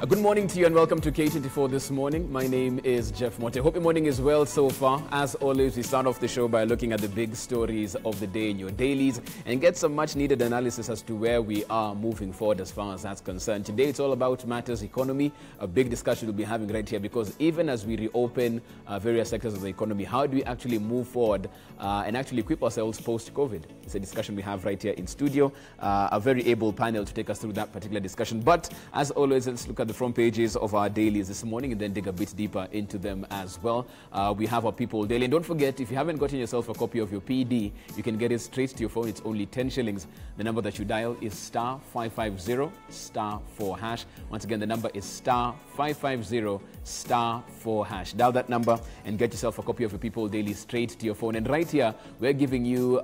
Good morning to you and welcome to K24 this morning. My name is Jeff Mote. Hope your morning is well so far. As always, we start off the show by looking at the big stories of the day in your dailies and get some much needed analysis as to where we are moving forward as far as that's concerned. Today, it's all about matters economy, a big discussion we'll be having right here, because even as we reopen various sectors of the economy, how do we actually move forward and actually equip ourselves post-COVID? It's a discussion we have right here in studio. A very able panel to take us through that particular discussion. But as always, let's look at the front pages of our dailies this morning and then dig a bit deeper into them as well. We have our People Daily. And don't forget, if you haven't gotten yourself a copy of your PD, you can get it straight to your phone. It's only 10 shillings. The number that you dial is star 550 star 4 hash. Once again, the number is star 550 star 4 hash. Dial that number and get yourself a copy of your People Daily straight to your phone. And right here, we're giving you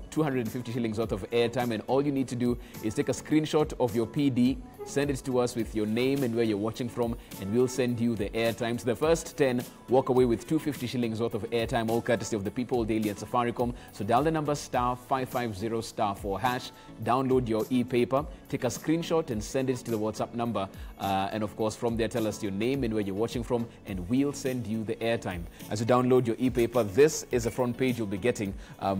250 shillings worth of airtime. And all you need to do is take a screenshot of your PD, send it to us with your name and where you're watching from, and we'll send you the airtime. So the first 10 walk away with 250 shillings worth of airtime, all courtesy of the People Daily at Safaricom. So dial the number star 550 star 4 hash, download your e-paper, take a screenshot and send it to the WhatsApp number. And of course, from there, tell us your name and where you're watching from, and we'll send you the airtime. As you download your e-paper, this is the front page you'll be getting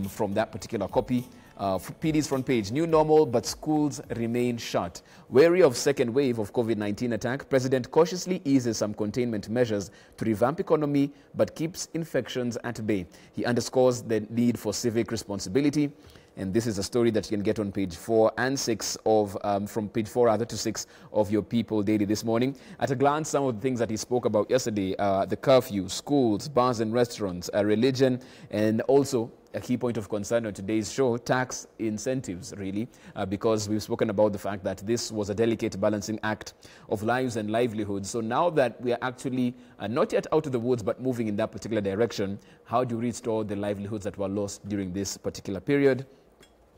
from that particular copy. PD's front page: new normal, but schools remain shut. Wary of second wave of COVID-19 attack, President cautiously eases some containment measures to revamp economy, but keeps infections at bay. He underscores the need for civic responsibility. And this is a story that you can get on page 4 and 6 of, from page 4 rather to 6 of your People Daily this morning. At a glance, some of the things that he spoke about yesterday: the curfew, schools, bars and restaurants, religion, and also a key point of concern on today's show, tax incentives, really, because we've spoken about the fact that this was a delicate balancing act of lives and livelihoods. So now that we are actually not yet out of the woods, but moving in that particular direction, how do you restore the livelihoods that were lost during this particular period?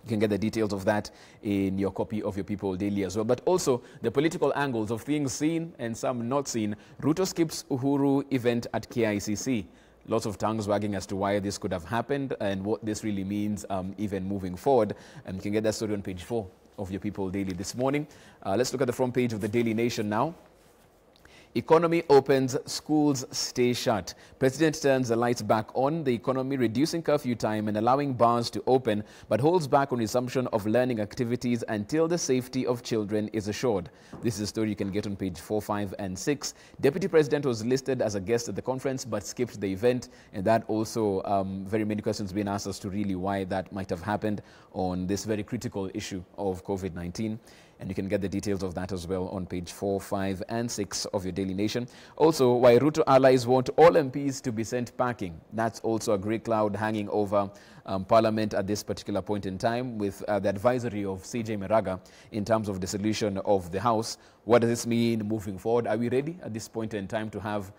You can get the details of that in your copy of your People Daily as well. But also the political angles of things seen and some not seen. Ruto skips Uhuru event at KICC. Lots of tongues wagging as to why this could have happened and what this really means even moving forward. And you can get that story on page 4 of your People Daily this morning. Let's look at the front page of the Daily Nation now. Economy opens, schools stay shut. President turns the lights back on the economy, reducing curfew time and allowing bars to open, but holds back on resumption of learning activities until the safety of children is assured. This is a story you can get on page 4, 5 and 6. Deputy President was listed as a guest at the conference but skipped the event, and that also very many questions being asked as to really why that might have happened on this very critical issue of COVID-19. And you can get the details of that as well on page 4, 5 and 6 of your Daily Nation. Also, why Ruto allies want all MPs to be sent packing. That's also a grey cloud hanging over Parliament at this particular point in time, with the advisory of CJ Meraga in terms of the dissolution of the House. What does this mean moving forward? Are we ready at this point in time to have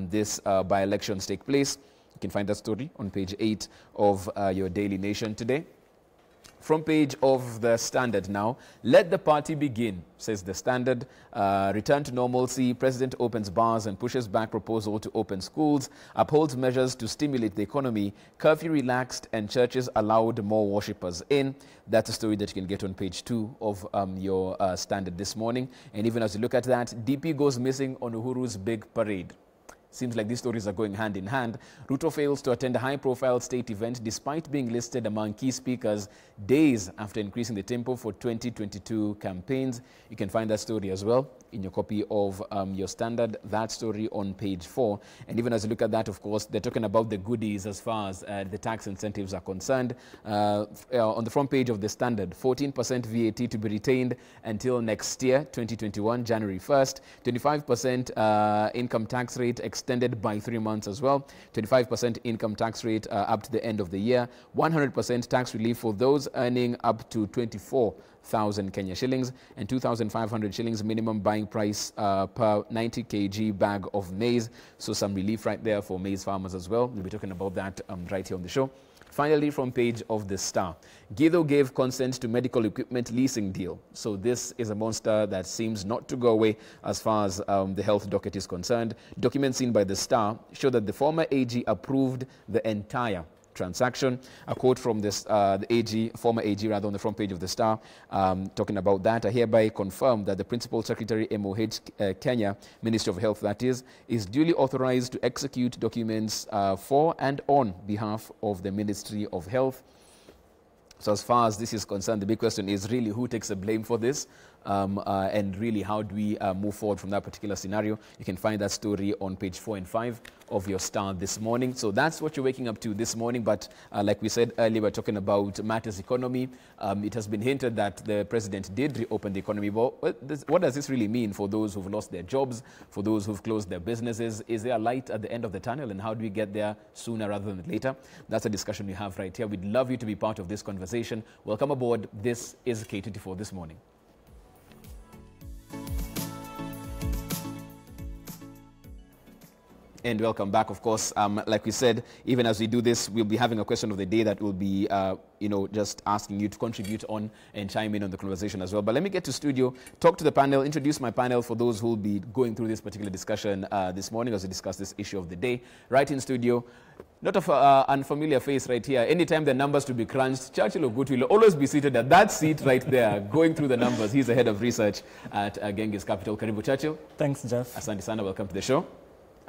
this by-elections take place? You can find that story on page 8 of your Daily Nation today. Front page of the Standard now. Let the party begin, says the Standard. Return to normalcy. President opens bars and pushes back proposal to open schools. Upholds measures to stimulate the economy. Curfew relaxed and churches allowed more worshippers in. That's a story that you can get on page 2 of your Standard this morning. And even as you look at that, DP goes missing on Uhuru's big parade. Seems like these stories are going hand in hand. Ruto fails to attend a high-profile state event despite being listed among key speakers days after increasing the tempo for 2022 campaigns. You can find that story as well in your copy of your Standard, that story on page 4. And even as you look at that, of course, they're talking about the goodies as far as the tax incentives are concerned. On the front page of the Standard, 14% VAT to be retained until next year, 2021, January 1st. 25% income tax rate extended by 3 months as well. 25% income tax rate up to the end of the year. 100% tax relief for those earning up to 24,000 Kenya shillings, and 2,500 shillings minimum buying price per 90 kg bag of maize. So some relief right there for maize farmers as well. We'll be talking about that right here on the show. Finally, from page of the Star, Githo gave consent to medical equipment leasing deal. So this is a monster that seems not to go away as far as the health docket is concerned. Documents seen by the Star show that the former AG approved the entire transaction. A quote from this, the AG, former AG rather, on the front page of the Star, talking about that. I hereby confirm that the Principal Secretary, MOH Kenya, Ministry of Health that is duly authorized to execute documents for and on behalf of the Ministry of Health. So as far as this is concerned, the big question is really who takes the blame for this, and really how do we move forward from that particular scenario. You can find that story on page 4 and 5 of your Star this morning. So that's what you're waking up to this morning. But like we said earlier, we're talking about matters economy. It has been hinted that the president did reopen the economy. But what does this really mean for those who've lost their jobs, for those who've closed their businesses? Is there a light at the end of the tunnel, and how do we get there sooner rather than later? That's a discussion we have right here. We'd love you to be part of this conversation. Welcome aboard. This is K24 This Morning. And welcome back, of course. Like we said, even as we do this, we'll be having a question of the day that will be, just asking you to contribute on and chime in on the conversation as well. But let me get to studio, talk to the panel, introduce my panel for those who will be going through this particular discussion this morning as we discuss this issue of the day. Right in studio, not of unfamiliar face right here. Anytime the numbers to be crunched, Churchill Ogutu will always be seated at that seat right there, going through the numbers. He's the head of research at Genghis Capital. Karibu, Churchill. Thanks, Jeff. Asante sana, welcome to the show.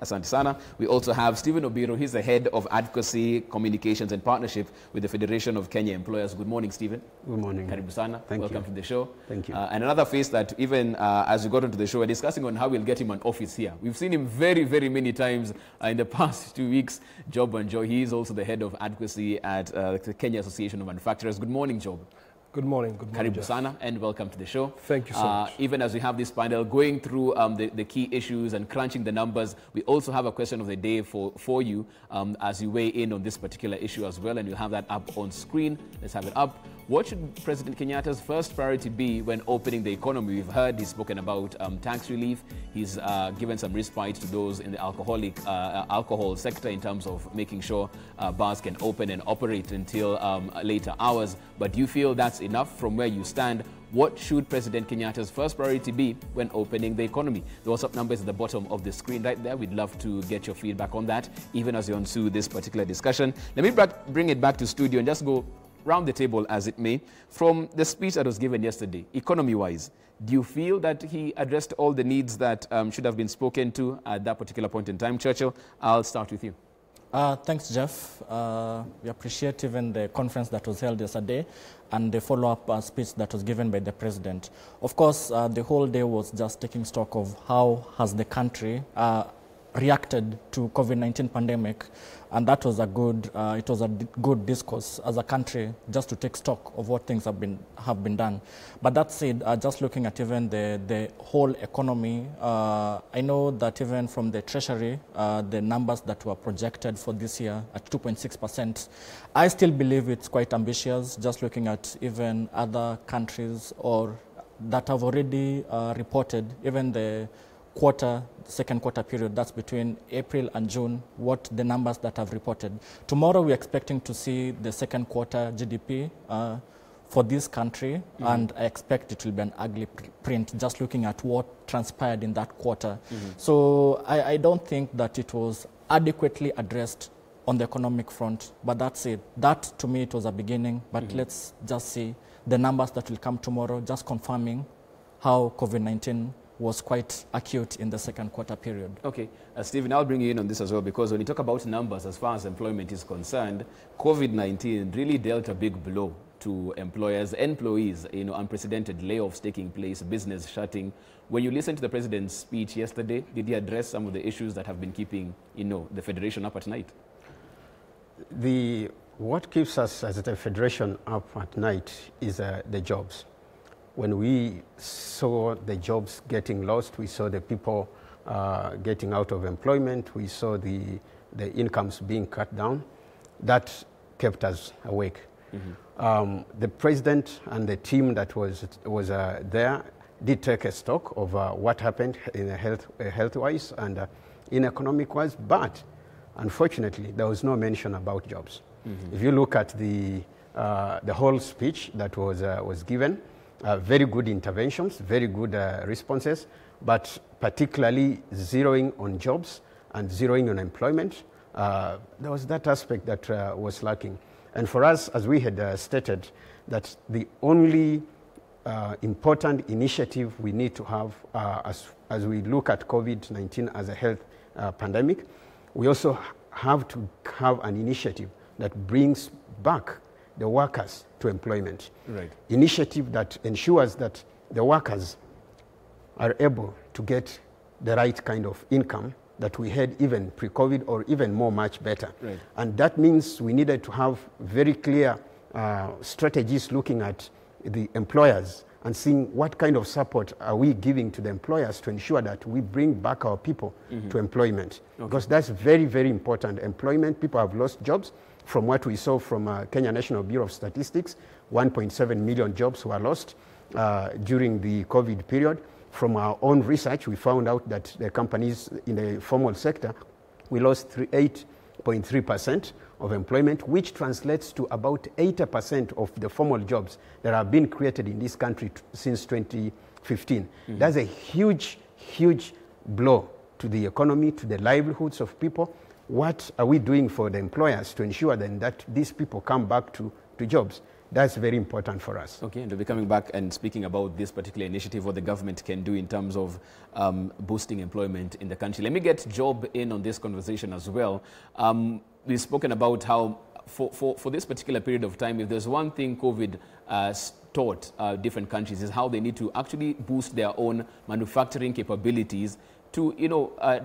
Asante sana. We also have Stephen Obiro. He's the head of advocacy, communications and partnership with the Federation of Kenya Employers. Good morning, Stephen. Good morning. Karibu sana. Welcome to the show. Thank you. And another face that even as we got into the show, we're discussing on how we'll get him an office here. We've seen him very, very many times in the past 2 weeks. Job Banjo. He is also the head of advocacy at the Kenya Association of Manufacturers. Good morning, Job. Good morning. Good morning, Karibu sana, and welcome to the show. Thank you so much. Even as we have this panel going through the key issues and crunching the numbers, we also have a question of the day for you as you weigh in on this particular issue as well, and you'll have that up on screen. Let's have it up. What should President Kenyatta's first priority be when opening the economy? We've heard he's spoken about tax relief. He's given some respite to those in the alcohol sector in terms of making sure bars can open and operate until later hours. But do you feel that's enough from where you stand? What should President Kenyatta's first priority be when opening the economy? The WhatsApp number is at the bottom of the screen right there. We'd love to get your feedback on that, even as you ensue this particular discussion. Let me bring it back to studio and just go round the table as it may. From the speech that was given yesterday, economy-wise, do you feel that he addressed all the needs that should have been spoken to at that particular point in time? Churchill, I'll start with you. Thanks, Jeff. We appreciate even the conference that was held yesterday and the follow-up speech that was given by the president. Of course, the whole day was just taking stock of how has the country reacted to COVID-19 pandemic, and that was a good discourse as a country just to take stock of what things have been done. But that said, just looking at even the whole economy, I know that even from the Treasury, the numbers that were projected for this year at 2.6%, I still believe it's quite ambitious. Just looking at even other countries or that have already reported even the second quarter period, that's between April and June, what the numbers that have reported. Tomorrow we're expecting to see the second quarter GDP for this country, and I expect it will be an ugly print just looking at what transpired in that quarter. So I don't think that it was adequately addressed on the economic front, but that's it. That to me it was a beginning, but let's just see the numbers that will come tomorrow, just confirming how COVID-19 was quite acute in the second quarter period. Okay. Stephen, I'll bring you in on this as well, because when you talk about numbers as far as employment is concerned, COVID-19 really dealt a big blow to employers, employees, unprecedented layoffs taking place, business shutting. When you listen to the president's speech yesterday, did he address some of the issues that have been keeping, the Federation up at night? What keeps us as the Federation up at night is the jobs. When we saw the jobs getting lost, we saw the people getting out of employment, we saw the incomes being cut down, that kept us awake. The president and the team that was there did take a stock of what happened in health-wise and in economic-wise, but unfortunately there was no mention about jobs. If you look at the whole speech that was given, very good interventions, very good responses, but particularly zeroing on jobs and zeroing on employment there was that aspect that was lacking. And for us, as we had stated, that the only important initiative we need to have as we look at COVID-19 as a health pandemic, we also have to have an initiative that brings back the workers to employment. Right. Initiative that ensures that the workers are able to get the right kind of income that we had even pre-COVID, or even more, much better. Right. And that means we needed to have very clear strategies looking at the employers and seeing what kind of support are we giving to the employers to ensure that we bring back our people to employment. Okay. Because that's very, very important. Employment, people have lost jobs. From what we saw from Kenya National Bureau of Statistics, 1.7 million jobs were lost during the COVID period. From our own research, we found out that the companies in the formal sector, we lost 8.3% of employment, which translates to about 80% of the formal jobs that have been created in this country since 2015. That's a huge, huge blow to the economy, to the livelihoods of people. What are we doing for the employers to ensure then that these people come back to jobs? That's very important for us. Okay, and we'll be coming back and speaking about this particular initiative, what the government can do in terms of boosting employment in the country. Let me get Job in on this conversation as well. We've spoken about how for this particular period of time, if there's one thing COVID taught different countries, is how they need to actually boost their own manufacturing capabilities to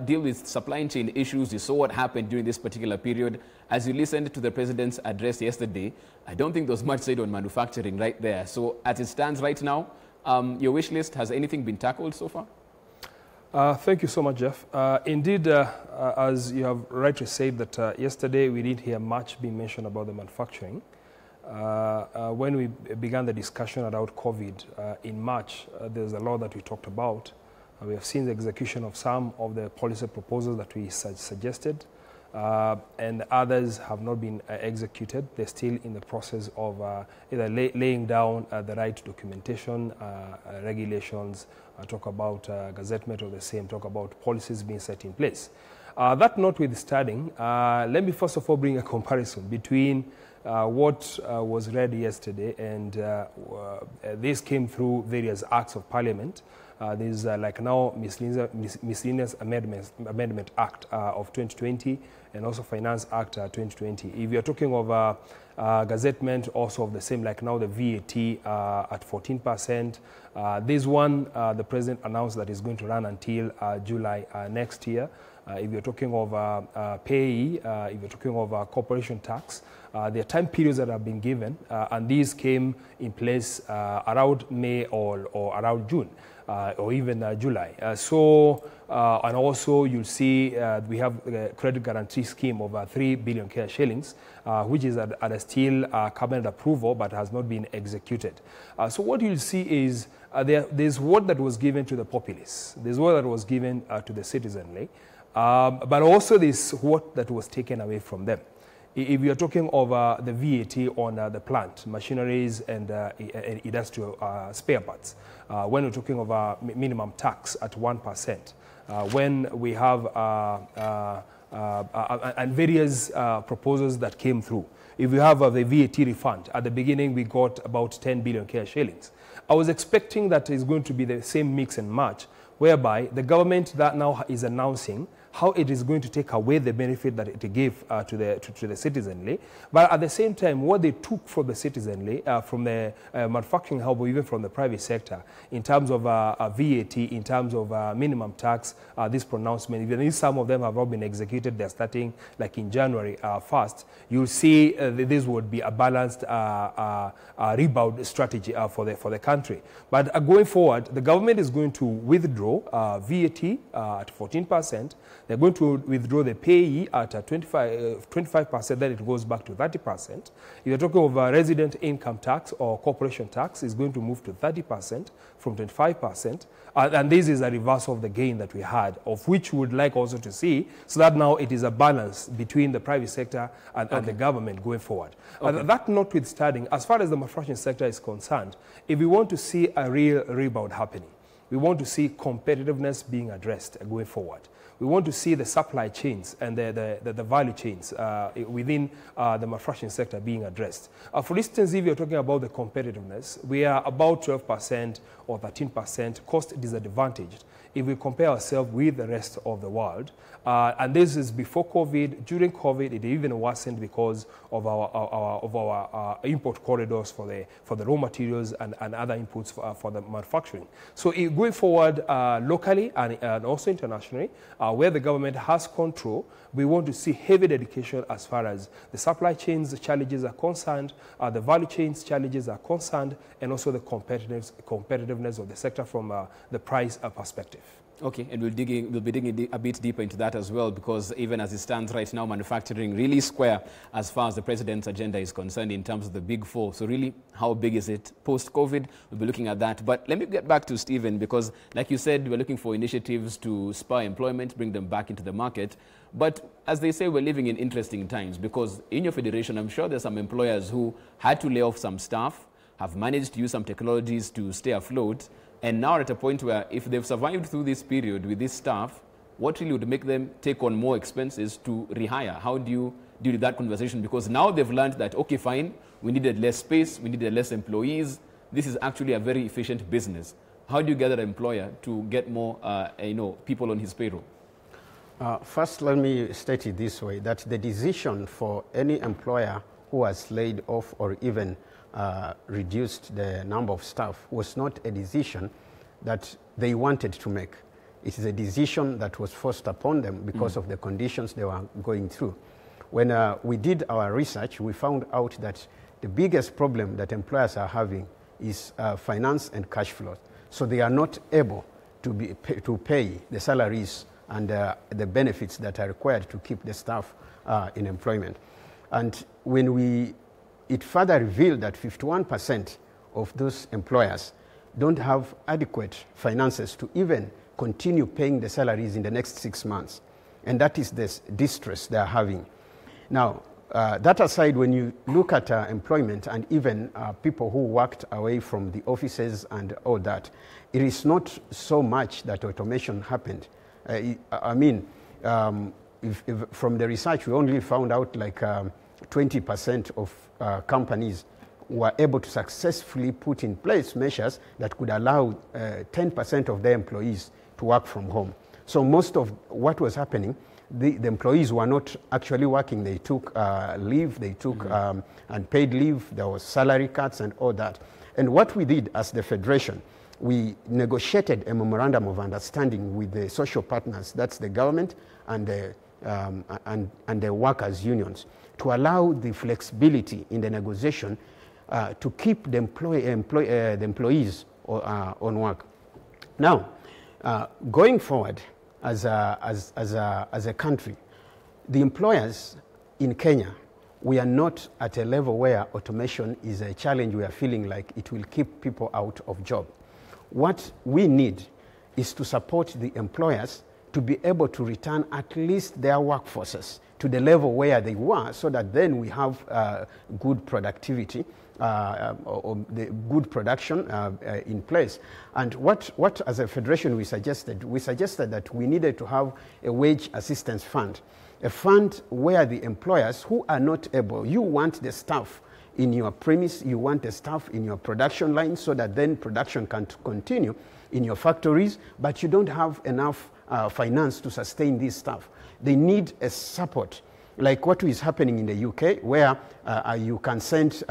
deal with supply chain issues. You saw what happened during this particular period. As you listened to the president's address yesterday, I don't think there was much said on manufacturing right there. So as it stands right now, your wish list, has anything been tackled so far? Thank you so much, Jeff. Indeed, as you have rightly said, that yesterday we didn't hear much being mentioned about the manufacturing. When we began the discussion about COVID in March, there's a lot that we talked about. We have seen the execution of some of the policy proposals that we suggested, and others have not been executed. They're still in the process of either laying down the right documentation, regulations, talk about gazettement of the same, talk about policies being set in place. That notwithstanding, let me first of all bring a comparison between what was read yesterday and this came through various acts of parliament. There's like now Miscellaneous Amendment Act of 2020 and also Finance Act 2020. If you're talking of gazettement, also of the same, like now the VAT at 14%. This one, the president announced that is going to run until July next year. If you're talking of payee, if you're talking of corporation tax, there are time periods that have been given, and these came in place around May or around June. Or even July. And also you'll see we have a credit guarantee scheme of 3 billion Kenya shillings, which is at a still cabinet approval but has not been executed. So what you'll see is there's word that was given to the populace, there's word that was given to the citizenry, but also this word that was taken away from them. If you're talking of the VAT on the plant, machineries and industrial spare parts, when we're talking of minimum tax at 1%, when we have and various proposals that came through. If you have the VAT refund, at the beginning we got about 10 billion Kenya shillings. I was expecting that it's going to be the same mix and match, whereby the government that now is announcing how it is going to take away the benefit that it gave to the citizenry, but at the same time, what they took from the citizenry, from the manufacturing hub, or even from the private sector, in terms of VAT, in terms of minimum tax, this pronouncement, even if some of them have not been executed, they're starting like in January 1st, you'll see this would be a balanced rebound strategy for the country. But going forward, the government is going to withdraw VAT at 14%. They're going to withdraw the payee at 25%, then it goes back to 30%. If you're talking of resident income tax or corporation tax, it's going to move to 30% from 25%. And this is a reversal of the gain that we had, of which we would like also to see, so that now it is a balance between the private sector and the government going forward. That notwithstanding, as far as the manufacturing sector is concerned, if we want to see a real rebound happening, we want to see competitiveness being addressed going forward. We want to see the supply chains and the value chains within the manufacturing sector being addressed. For instance, if you're talking about the competitiveness, we are about 12% or 13% cost disadvantaged if we compare ourselves with the rest of the world. And this is before COVID. During COVID, it even worsened because of our import corridors for the raw materials and other inputs for the manufacturing. So going forward locally and also internationally, where the government has control, we want to see heavy dedication as far as the supply chains challenges are concerned, the value chains challenges are concerned, and also the competitiveness of the sector from the price perspective. Okay, and we'll be digging a bit deeper into that as well, because even as it stands right now, manufacturing really square as far as the president's agenda is concerned in terms of the big four. So really, how big is it post-COVID? We'll be looking at that. But let me get back to Stephen, because like you said, we're looking for initiatives to spur employment, bring them back into the market. But as they say, we're living in interesting times, because in your federation, I'm sure there's some employers who had to lay off some staff, have managed to use some technologies to stay afloat, and now at a point where if they've survived through this period with this staff, what really would make them take on more expenses to rehire? How do you deal with that conversation? Because now they've learned that, okay, fine, we needed less space, we needed less employees. This is actually a very efficient business. How do you get an employer to get more people on his payroll? First, let me state it this way, that the decision for any employer who has laid off or even reduced the number of staff was not a decision that they wanted to make. It is a decision that was forced upon them because of the conditions they were going through. When we did our research, we found out that the biggest problem that employers are having is finance and cash flow. So they are not able to pay the salaries and the benefits that are required to keep the staff in employment. And when it further revealed that 51% of those employers don't have adequate finances to even continue paying the salaries in the next 6 months. And that is the distress they are having. Now, that aside, when you look at employment and even people who worked away from the offices and all that, it is not so much that automation happened. From the research, we only found out like 20% of companies were able to successfully put in place measures that could allow 10% of their employees to work from home. So most of what was happening, the employees were not actually working. They took leave, they took unpaid leave, there was salary cuts and all that. And what we did as the Federation, we negotiated a memorandum of understanding with the social partners, that's the government and the workers' unions, to allow the flexibility in the negotiation to keep the employees on work. Now, going forward as a country, the employers in Kenya, we are not at a level where automation is a challenge. We are feeling like it will keep people out of job. What we need is to support the employers to be able to return at least their workforces to the level where they were, so that then we have good productivity or the good production in place. And what as a federation we suggested that we needed to have a wage assistance fund, a fund where the employers who are not able, you want the staff in your premise, you want the staff in your production line so that then production can continue in your factories, but you don't have enough finance to sustain this staff. They need a support, like what is happening in the UK, where you can send,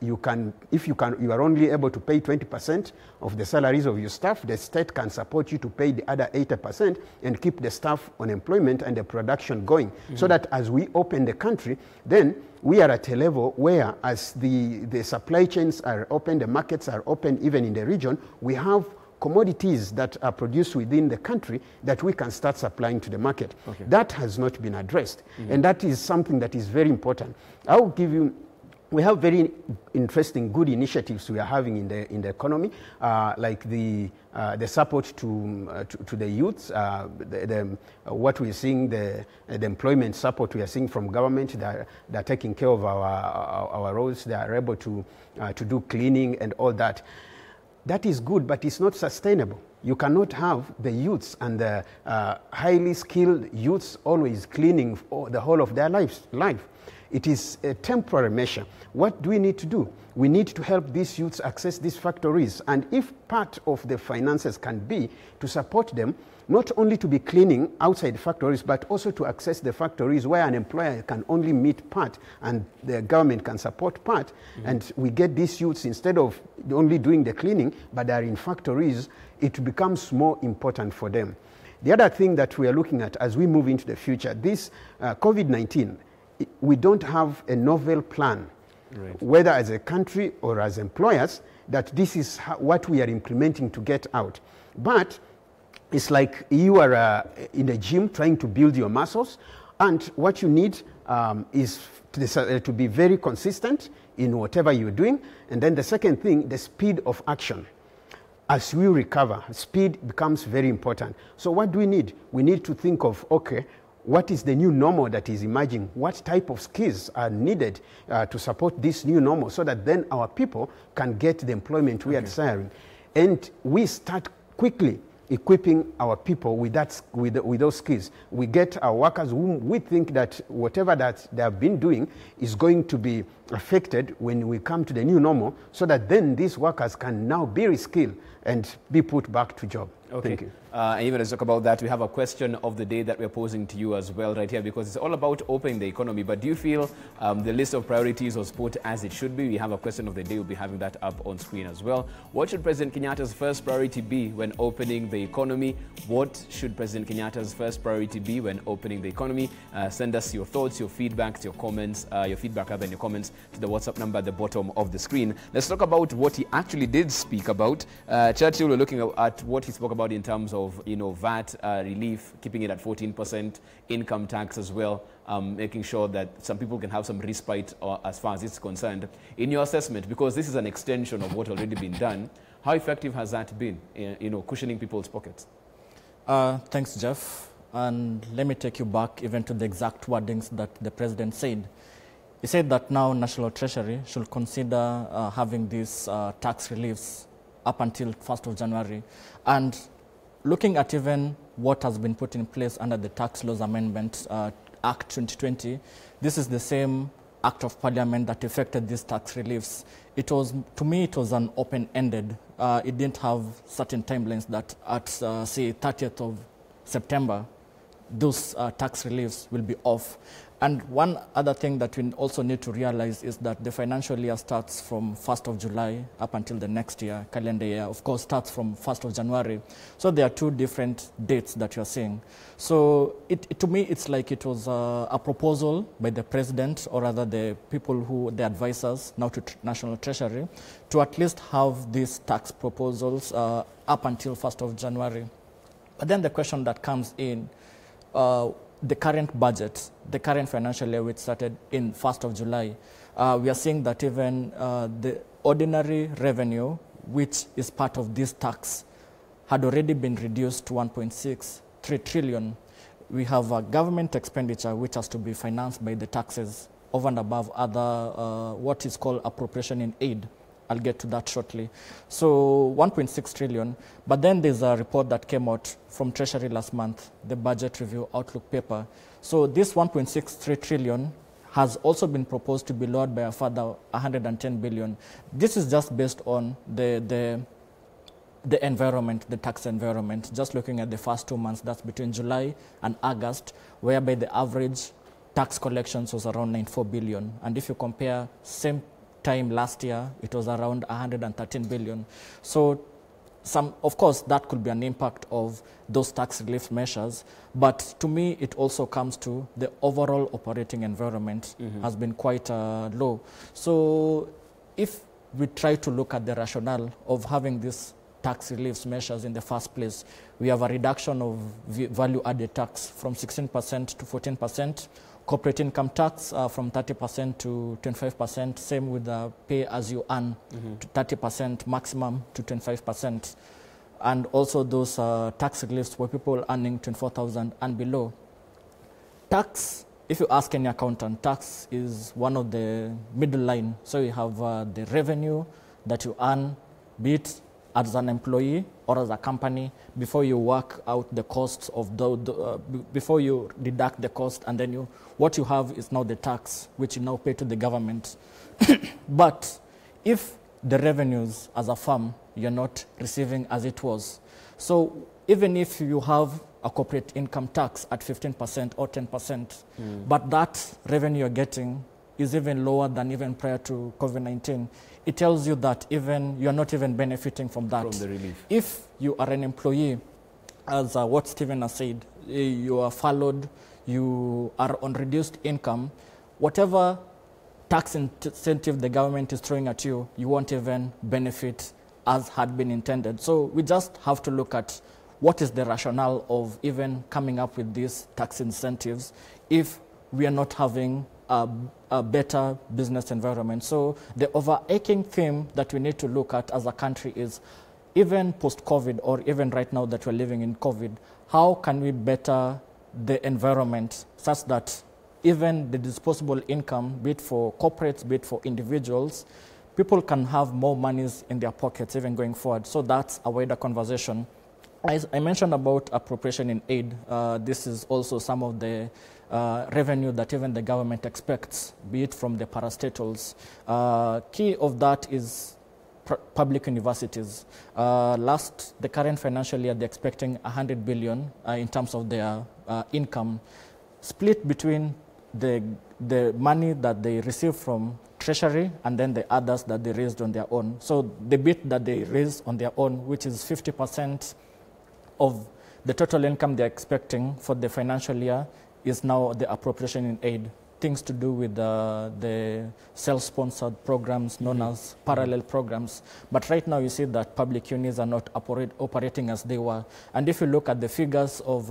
you are only able to pay 20% of the salaries of your staff, the state can support you to pay the other 80% and keep the staff on employment and the production going. So that as we open the country, then we are at a level where as the supply chains are open, the markets are open even in the region, we have commodities that are produced within the country that we can start supplying to the market. Okay. That has not been addressed. And that is something that is very important. I'll give you, we have very interesting, good initiatives we are having in the economy, like the support to the youths, what we're seeing, the employment support we are seeing from government. They're taking care of our roads. They are able to do cleaning and all that. that is good, but it's not sustainable. You cannot have the youths and the highly skilled youths always cleaning the whole of their life. It is a temporary measure. What do we need to do? We need to help these youths access these factories. And if part of the finances can be to support them, not only to be cleaning outside factories, but also to access the factories where an employer can only meet part and the government can support part. And we get these youths, instead of only doing the cleaning, but they are in factories, it becomes more important for them. The other thing that we are looking at as we move into the future, this COVID-19, we don't have a novel plan, whether as a country or as employers, that this is what we are implementing to get out. But it's like you are in a gym trying to build your muscles, and what you need is to be very consistent in whatever you're doing. And then the second thing, the speed of action. As we recover, speed becomes very important. So what do we need? We need to think of, okay, what is the new normal that is emerging? What type of skills are needed to support this new normal, so that then our people can get the employment we are desiring? And we start quickly equipping our people with those skills. We get our workers whom we think that whatever that they have been doing is going to be affected when we come to the new normal, so that then these workers can now be reskilled and be put back to job. Okay. Thank you. And even as we talk about that, we have a question of the day that we're posing to you as well right here, because it's all about opening the economy. But do you feel the list of priorities was put as it should be? We have a question of the day. We'll be having that up on screen as well. What should President Kenyatta's first priority be when opening the economy? What should President Kenyatta's first priority be when opening the economy? Send us your thoughts, your feedback, your comments, your feedback rather than your comments to the WhatsApp number at the bottom of the screen. Let's talk about what he actually did speak about. Churchill, we're looking at what he spoke about in terms of, VAT relief, keeping it at 14%, income tax as well, making sure that some people can have some respite as far as it's concerned. In your assessment, because this is an extension of what already been done, how effective has that been, cushioning people's pockets? Thanks, Jeff. And let me take you back even to the exact wordings that the president said. He said that now National Treasury should consider having these tax reliefs up until 1st of January. And looking at even what has been put in place under the Tax Laws Amendment Act 2020, this is the same Act of Parliament that effected these tax reliefs. It was, to me, it was an open-ended. It didn't have certain timelines that at, say, 30th of September, those tax reliefs will be off. And one other thing that we also need to realize is that the financial year starts from 1st of July up until the next year, calendar year, of course, starts from 1st of January. So there are two different dates that you're seeing. So to me, it's like it was a proposal by the president, or rather the people who, the advisors, now to National Treasury, to at least have these tax proposals up until 1st of January. But then the question that comes in, the current budget, the current financial year, which started in 1st of July, we are seeing that even the ordinary revenue, which is part of this tax, had already been reduced to 1.63 trillion. We have a government expenditure which has to be financed by the taxes over and above other, what is called appropriation in aid. I'll get to that shortly. So 1.6 trillion, but then there's a report that came out from Treasury last month, the Budget Review Outlook paper. So this 1.63 trillion has also been proposed to be lowered by a further 110 billion. This is just based on the environment, the tax environment, just looking at the first 2 months, that's between July and August, whereby the average tax collections was around 94 billion. And if you compare same time last year, it was around 113 billion. So of course, that could be an impact of those tax relief measures. But to me, it also comes to the overall operating environment has been quite low. So if we try to look at the rationale of having these tax relief measures in the first place, we have a reduction of value-added tax from 16% to 14%. Corporate income tax from 30% to 25%, same with the pay as you earn, to 30% maximum to 25%. And also those tax reliefs for people earning 24,000 and below. Tax, if you ask any accountant, tax is one of the middle line. So you have the revenue that you earn, be it as an employee or as a company before you work out the costs of before you deduct the cost, and then what you have is now the tax, which you now pay to the government. But if the revenues as a firm you're not receiving as it was, so even if you have a corporate income tax at 15% or 10%, but that revenue you're getting is even lower than even prior to COVID-19, it tells you that even you're not even benefiting from that. From the relief. If you are an employee, as what Stephen has said, you are furloughed, you are on reduced income, whatever tax incentive the government is throwing at you, you won't even benefit as had been intended. So we just have to look at what is the rationale of even coming up with these tax incentives if we are not having a better business environment. So the overarching theme that we need to look at as a country is, even post-COVID or even right now that we're living in COVID, how can we better the environment such that even the disposable income, be it for corporates, be it for individuals, people can have more monies in their pockets even going forward. So that's a wider conversation. As I mentioned about appropriation in aid, this is also some of the revenue that even the government expects, be it from the parastatals. Key of that is public universities. The current financial year, they're expecting 100 billion in terms of their income, split between the money that they receive from Treasury and then the others that they raised on their own. So the bit that they raised on their own, which is 50% of the total income they're expecting for the financial year, is now the appropriation in aid, things to do with the self-sponsored programs known as parallel programs. But right now you see that public unis are not operating as they were. And if you look at the figures of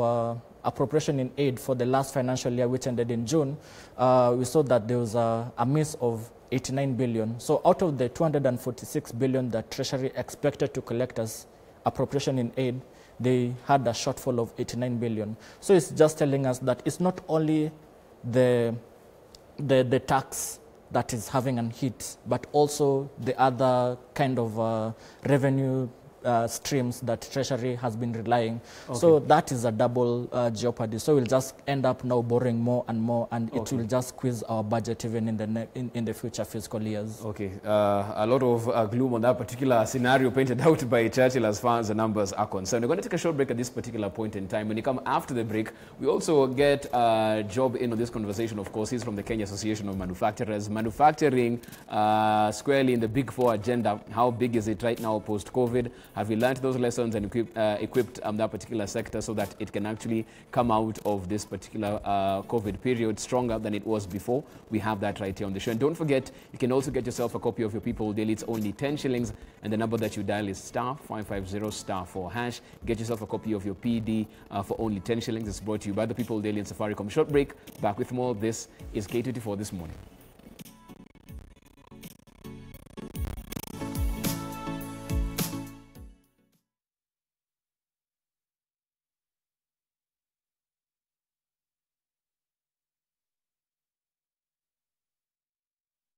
appropriation in aid for the last financial year, which ended in June, we saw that there was a miss of 89 billion. So out of the 246 billion that Treasury expected to collect as appropriation in aid, they had a shortfall of 89 billion. So it's just telling us that it's not only the tax that is having an hit, but also the other kind of revenue streams that Treasury has been relying. Okay. So that is a double jeopardy. So we'll just end up now borrowing more and more, and it will just squeeze our budget even in the future fiscal years. Okay, a lot of gloom on that particular scenario painted out by Churchill as far as the numbers are concerned. We're going to take a short break at this particular point in time. When you come after the break, we also get Job in on this conversation. Of course, he's from the Kenya Association of Manufacturers. Manufacturing squarely in the Big Four agenda. How big is it right now post-COVID? Have we learned those lessons and equipped that particular sector so that it can actually come out of this particular COVID period stronger than it was before? We have that right here on the show. And don't forget, you can also get yourself a copy of your People Daily. It's only 10 shillings, and the number that you dial is *550*4#. Get yourself a copy of your PD for only 10 shillings. It's brought to you by the People Daily and Safaricom. Short break, back with more. This is K24 This Morning.